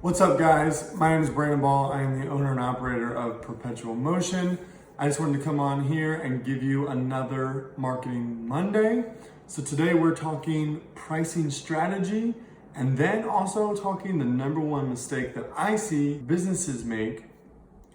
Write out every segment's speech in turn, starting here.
What's up, guys? My name is Brandon Ball. I am the owner and operator of Perpetual Motion. I just wanted to come on here and give you another Marketing Monday. So today we're talking pricing strategy and then also talking the number one mistake that I see businesses make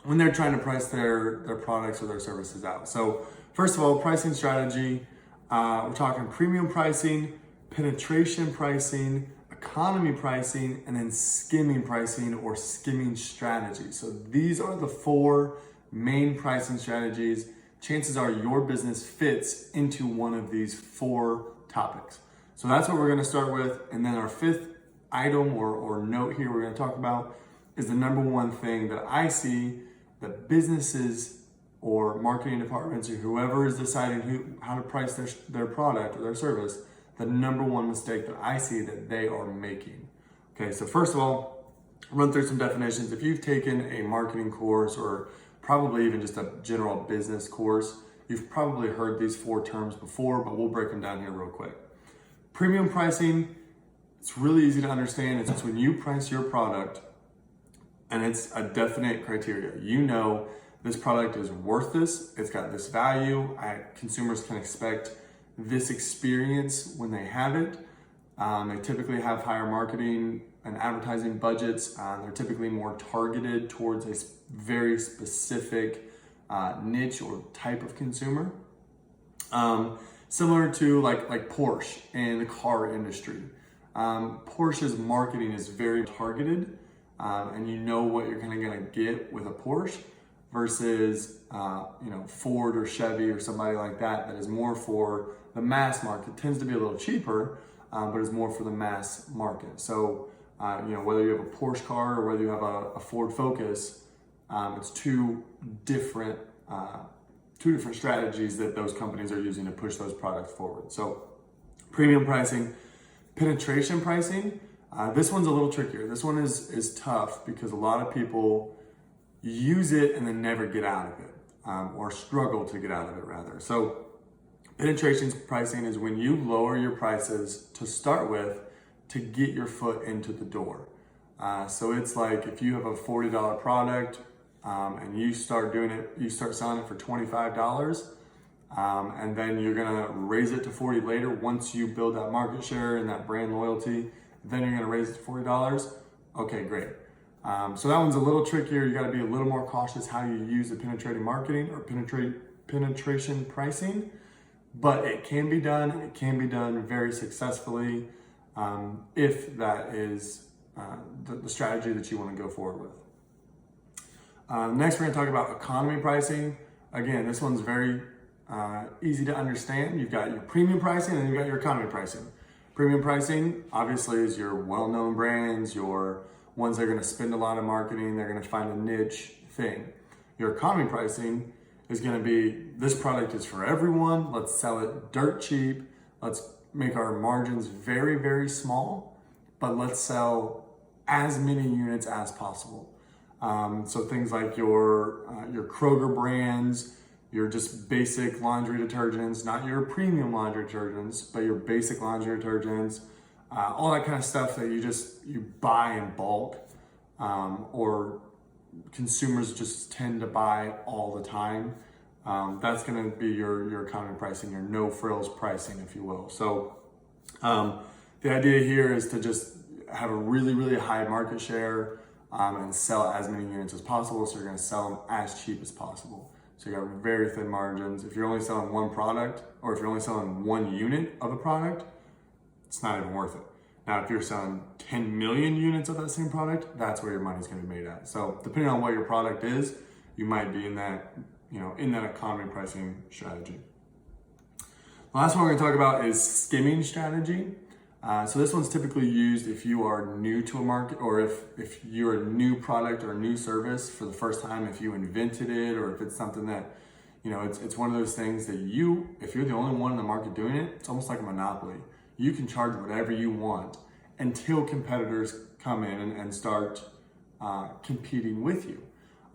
when they're trying to price their products or their services out. So first of all, pricing strategy, we're talking premium pricing, penetration pricing, economy pricing, and then skimming pricing or skimming strategy. So these are the four main pricing strategies. Chances are your business fits into one of these four topics. So that's what we're gonna start with. And then our fifth item or note here we're gonna talk about is the number one thing that I see that businesses or marketing departments or whoever is deciding how to price their product or their service, the number one mistake that I see that they are making. Okay, so first of all, run through some definitions. If you've taken a marketing course or probably even just a general business course, you've probably heard these four terms before, but we'll break them down here real quick. Premium pricing, it's really easy to understand. It's just when you price your product and it's a definite criteria. You know this product is worth this, it's got this value, consumers can expect this experience when they have it. They typically have higher marketing and advertising budgets. They're typically more targeted towards a very specific niche or type of consumer. Similar to like Porsche in the car industry. Porsche's marketing is very targeted, and you know what you're kind of gonna get with a Porsche versus Ford or Chevy or somebody like that is more for the mass market. Tends to be a little cheaper, but is more for the mass market. So whether you have a Porsche car or whether you have a Ford Focus, it's two different strategies that those companies are using to push those products forward. So premium pricing, penetration pricing, this one's a little trickier. This one is tough because a lot of people use it and then never get out of it, or struggle to get out of it rather. So penetration pricing is when you lower your prices to start with to get your foot into the door. So it's like if you have a $40 product and you start selling it for $25, and then you're gonna raise it to $40 later once you build that market share and that brand loyalty, then you're gonna raise it to $40. Okay, great. So that one's a little trickier. You gotta be a little more cautious how you use the penetrating marketing or penetration pricing, but it can be done. It can be done very successfully if that is the strategy that you wanna go forward with. Next, we're gonna talk about economy pricing. Again, this one's very easy to understand. You've got your premium pricing and you've got your economy pricing. Premium pricing, obviously, is your well-known brands, your ones that are gonna spend a lot of marketing, they're gonna find a niche thing. Your economy pricing is gonna be, this product is for everyone, let's sell it dirt cheap, let's make our margins very, very small, but let's sell as many units as possible. So things like your Kroger brands, your just basic laundry detergents, not your premium laundry detergents, but your basic laundry detergents, all that kind of stuff that you buy in bulk, or consumers just tend to buy all the time. That's gonna be your economy pricing, your no frills pricing, if you will. So the idea here is to just have a really, really high market share and sell as many units as possible. So you're gonna sell them as cheap as possible. So you got very thin margins. If you're only selling one product, or if you're only selling one unit of a product, it's not even worth it. Now, if you're selling 10 million units of that same product, that's where your money's gonna be made at. So depending on what your product is, you might be in that economy pricing strategy. The last one we're gonna talk about is skimming strategy. So this one's typically used if you are new to a market, or if you're a new product or a new service for the first time, if you invented it, or if it's something that, it's one of those things that if you're the only one in the market doing it, it's almost like a monopoly. You can charge whatever you want until competitors come in and start competing with you.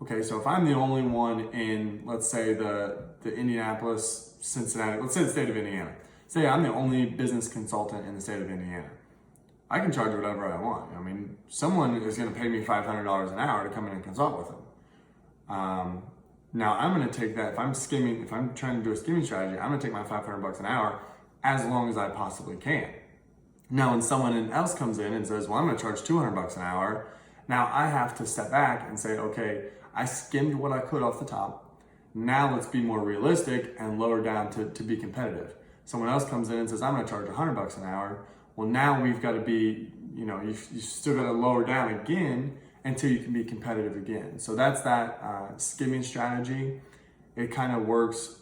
Okay, so if I'm the only one in, let's say the Indianapolis, Cincinnati, let's say the state of Indiana. Say I'm the only business consultant in the state of Indiana. I can charge whatever I want. I mean, someone is going to pay me $500 an hour to come in and consult with them. Now I'm going to take that, if I'm trying to do a skimming strategy, I'm going to take my $500 an hour as long as I possibly can. Now, when someone else comes in and says, well, I'm going to charge $200 an hour, now I have to step back and say, okay, I skimmed what I could off the top. Now let's be more realistic and lower down to be competitive. Someone else comes in and says, I'm going to charge $100 an hour. Well, now we've got to be, you still got to lower down again until you can be competitive again. So that's that skimming strategy. It kind of works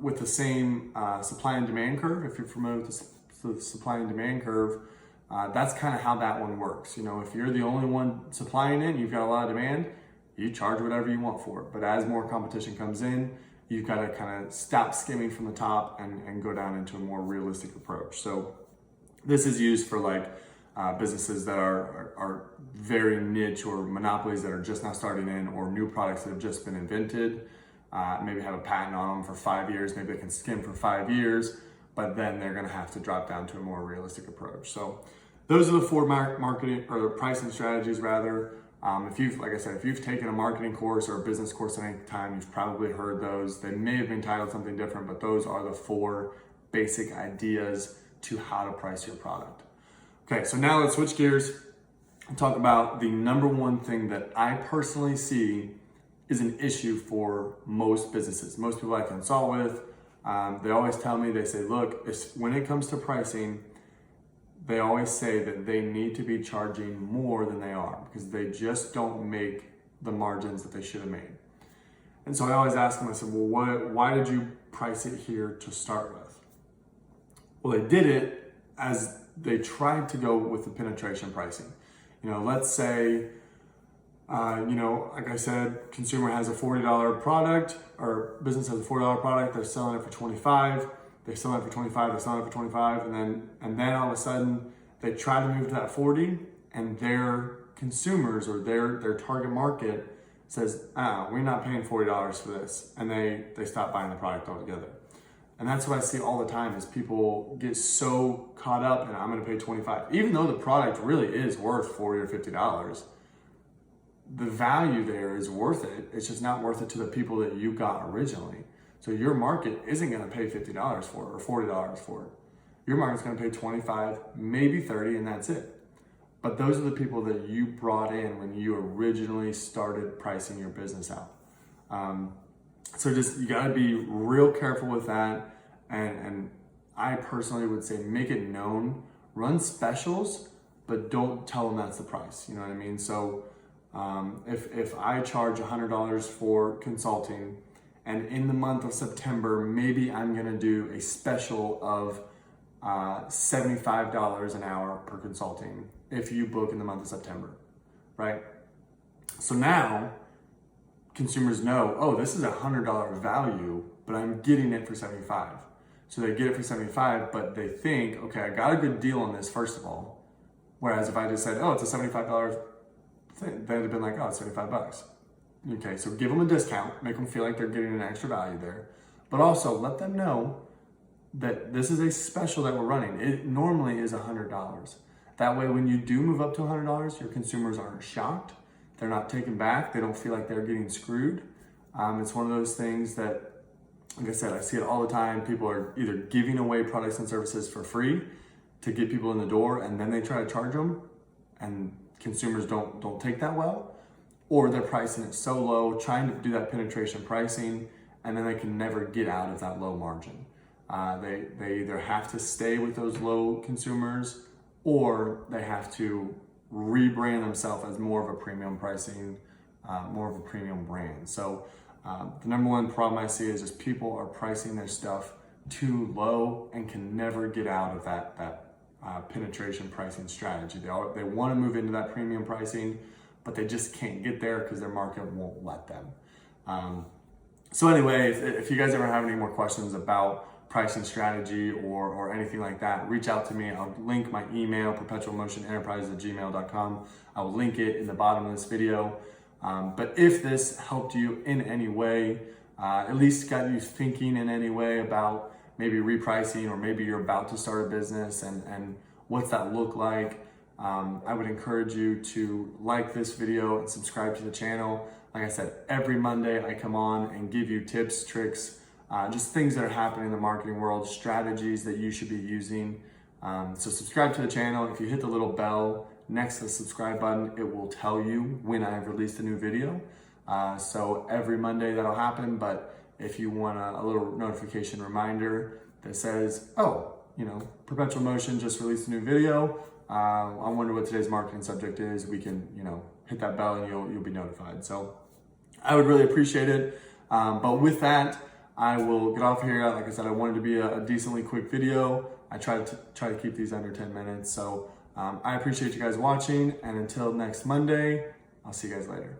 with the same supply and demand curve. If you're familiar with the supply and demand curve, that's kind of how that one works. If you're the only one supplying it, you've got a lot of demand, you charge whatever you want for it. But as more competition comes in, you've got to kind of stop skimming from the top and go down into a more realistic approach. So this is used for businesses that are very niche, or monopolies that are just now starting in, or new products that have just been invented. Maybe have a patent on them for 5 years. Maybe they can skim for 5 years, but then they're going to have to drop down to a more realistic approach. So those are the four marketing or pricing strategies rather. If you've taken a marketing course or a business course at any time, you've probably heard those. They may have been titled something different, but those are the four basic ideas to how to price your product. Okay, so now let's switch gears and talk about the number one thing that I personally see is an issue for most businesses. Most people I consult with, they always tell me, they say, look, when it comes to pricing, they always say that they need to be charging more than they are because they just don't make the margins that they should have made. And so I always ask them, I said, well, why did you price it here to start with? Well, they did it as they tried to go with the penetration pricing. Let's say, like I said, consumer has a $40 product, or business has a $40 product, they're selling it for $25. They're selling it for $25, they're selling it for $25, and then all of a sudden they try to move to that 40, and their consumers or their target market says, we're not paying $40 for this, and they stop buying the product altogether. And that's what I see all the time is people get so caught up in, I'm gonna pay $25. Even though the product really is worth $40 or $50, the value there is worth it. It's just not worth it to the people that you got originally. So your market isn't going to pay $50 for it or $40 for it. Your market's going to pay $25, maybe $30, and that's it. But those are the people that you brought in when you originally started pricing your business out. So just, you got to be real careful with that. And I personally would say make it known, run specials, but don't tell them that's the price. You know what I mean? So if I charge $100 for consulting, and in the month of September, maybe I'm gonna do a special of $75 an hour per consulting if you book in the month of September, right? So now consumers know, oh, this is a $100 value, but I'm getting it for 75. So they get it for 75, but they think, okay, I got a good deal on this, first of all. Whereas if I just said, oh, it's a $75 thing, they'd have been like, oh, it's 75 bucks. Okay, so give them a discount, make them feel like they're getting an extra value there, but also let them know that this is a special that we're running. It normally is $100. That way, when you do move up to $100, your consumers aren't shocked. They're not taken back. They don't feel like they're getting screwed. It's one of those things that, like I said, I see it all the time. People are either giving away products and services for free to get people in the door, and then they try to charge them, and consumers don't take that well. Or they're pricing it so low, trying to do that penetration pricing, and then they can never get out of that low margin. They either have to stay with those low consumers, or they have to rebrand themselves as more of a premium pricing, more of a premium brand. So the number one problem I see is just people are pricing their stuff too low and can never get out of that penetration pricing strategy. They want to move into that premium pricing, but they just can't get there because their market won't let them. So anyway, if you guys ever have any more questions about pricing strategy or anything like that, reach out to me. I'll link my email, perpetualmotionenterprise@gmail.com. I will link it in the bottom of this video. But if this helped you in any way, at least got you thinking in any way about maybe repricing, or maybe you're about to start a business and what's that look like, I would encourage you to like this video and subscribe to the channel. Like I said, every Monday I come on and give you tips, tricks, just things that are happening in the marketing world, strategies that you should be using. So subscribe to the channel. If you hit the little bell next to the subscribe button, it will tell you when I've released a new video. So every Monday that'll happen, but if you want a little notification reminder that says, oh, Perpetual Motion just released a new video, I wonder what today's marketing subject is, we can, hit that bell and you'll be notified. So I would really appreciate it. But with that, I will get off here. Like I said, I wanted to be a decently quick video. I try to keep these under 10 minutes. So I appreciate you guys watching, and until next Monday, I'll see you guys later.